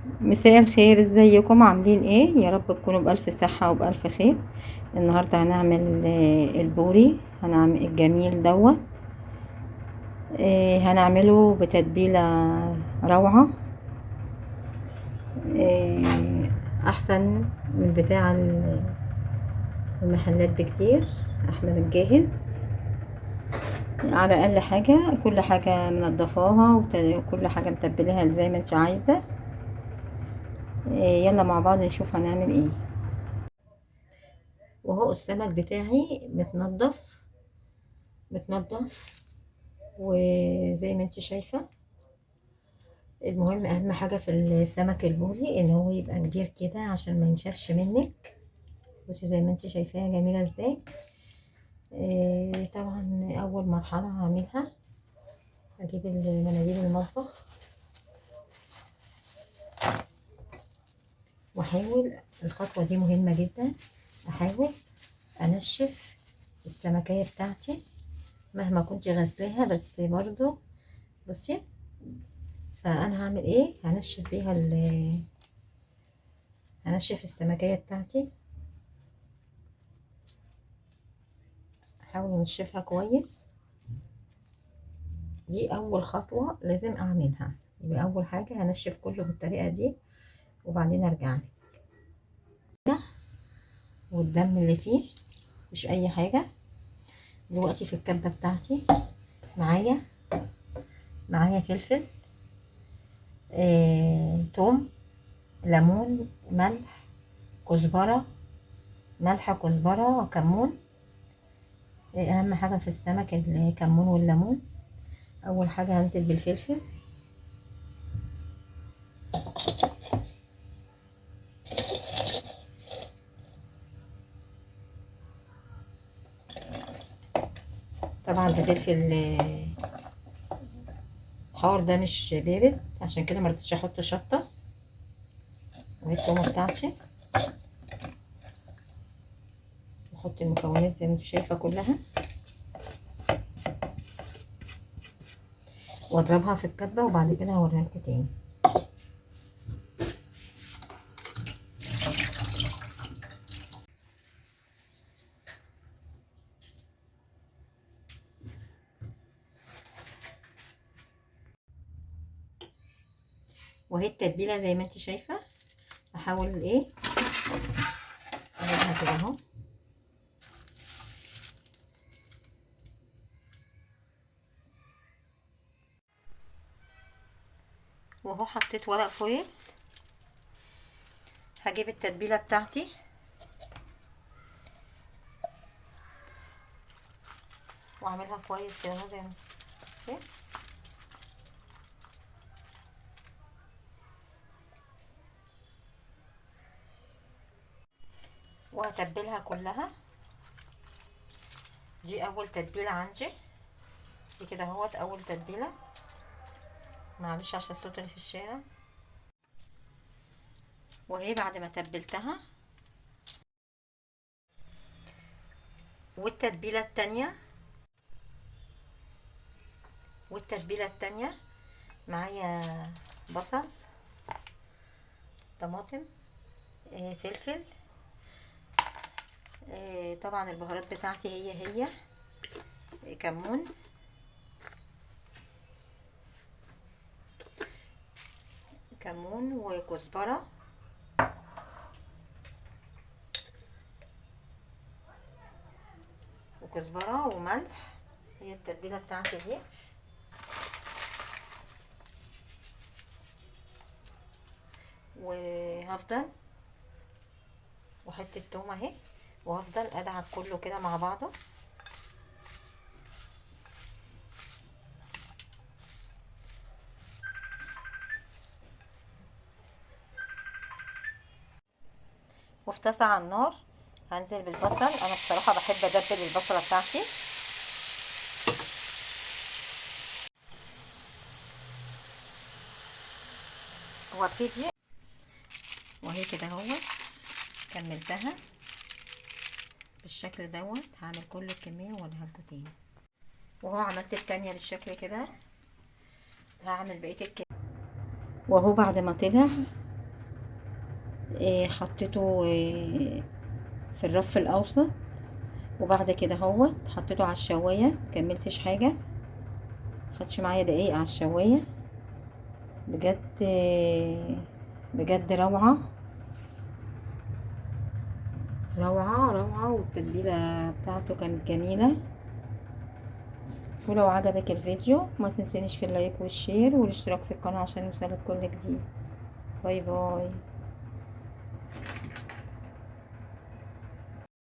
مساء الخير، ازيكم؟ عاملين ايه؟ يا رب تكونوا بألف صحة وبألف خير. النهاردة هنعمل البوري، هنعمل الجميل دوت. هنعمله بتتبيلة روعة، احسن من بتاع المحلات بكتير، احلى من الجاهز. على اقل حاجة كل حاجة منضفاها وكل حاجة متبلاها زي ما انت عايزة. يلا مع بعض نشوف هنعمل ايه. وهو السمك بتاعي متنضف وزي ما انت شايفة. المهم اهم حاجة في السمك البوري ان هو يبقى كبير كده عشان ما ينشفش منك. بصي زي ما انت شايفاها جميلة ازاي. طبعا اول مرحلة هعملها هجيب المناديل المطبخ واحاول، الخطوة دي مهمة جدا، احاول انشف السمكية بتاعتي مهما كنت غسلاها، بس برضو بصي. فانا هعمل ايه؟ هنشف السمكية بتاعتي، احاول انشفها كويس. دي اول خطوة لازم اعملها، يبقى اول حاجة هنشف كله بالطريقة دي وبعدين ارجع لك. والدم اللي فيه مش اي حاجة. دلوقتي في الكبة بتاعتي معايا فلفل، توم، ليمون، ملح، كزبرة، ملح كزبرة وكمون. اهم حاجة في السمك الكمون والليمون. اول حاجة هنزل بالفلفل، طبعا ده فلفل حار، ده مش بارد، عشان كده مرضتش احط شطة. والتومة بتاعتي احط المكونات زي ما انت شايفة كلها واضربها في الكبة وبعد كده هوريها لكم تاني. وهي التتبيلة زي ما انت شايفة. احاول ايه اجيبها كده اهو. واهو حطيت ورق فويل. هجيب التتبيلة بتاعتي واعملها كويس كده زي ما انت. وهتبلها كلها. دي اول تتبيلة عندي، دي كده اهوت اول تتبيلة. معلش عشان الصوت اللي في الشارع. وهي بعد ما تبلتها، والتتبيلة التانية معايا بصل، طماطم، فلفل، طبعا البهارات بتاعتي هي كمون، وكزبرة وملح. هي التتبيلة بتاعتي دي. وهفضل وحته تومه اهي، وهفضل ادعك كله كده مع بعضه. وفي طاسه على النار هنزل بالبصل. انا بصراحه بحب ادبل البصله بتاعتي. وابتدي وهي كده اهوت كملتها بالشكل دوت. هعمل كل الكميه واوريها لكم تاني. وهو عملت التانية بالشكل كده، هعمل بقيه الكميه. وهو بعد ما طلع حطيته في الرف الاوسط، وبعد كده هوت حطيته على الشوايه، مكملتش حاجه، خدش معايا دقايق على الشوايه. بجد بجد روعه روعه روعه، والتتبيله بتاعته كانت جميله. ولو عجبك الفيديو ما تنسينيش في اللايك والشير والاشتراك في القناه عشان يوصلك كل جديد. باي باي.